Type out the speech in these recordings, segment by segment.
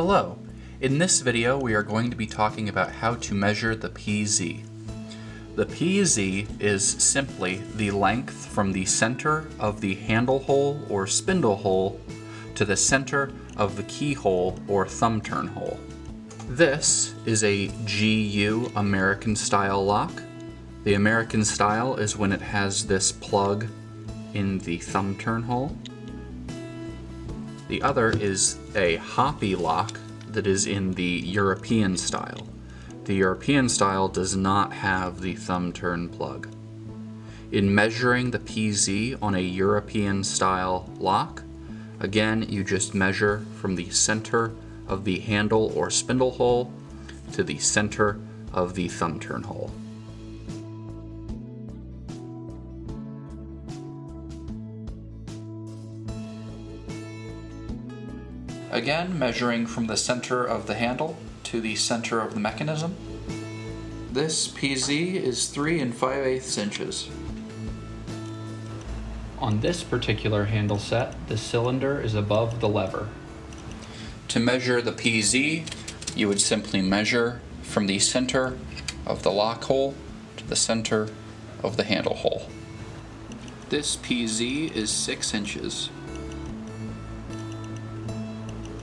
Hello! In this video we are going to be talking about how to measure the PZ. The PZ is simply the length from the center of the handle hole or spindle hole to the center of the keyhole or thumb turn hole. This is a GU American style lock. The American style is when it has this plug in the thumb turn hole. The other is a Hoppy lock that is in the European style. The European style does not have the thumb turn plug. In measuring the PZ on a European style lock, again, you just measure from the center of the handle or spindle hole to the center of the thumb turn hole. Again, measuring from the center of the handle to the center of the mechanism. This PZ is 3 5/8 inches. On this particular handle set, the cylinder is above the lever. To measure the PZ, you would simply measure from the center of the lock hole to the center of the handle hole. This PZ is 6 inches.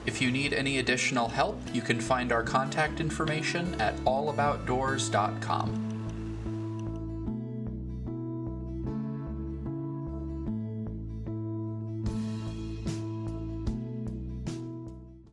If you need any additional help, you can find our contact information at allaboutdoors.com.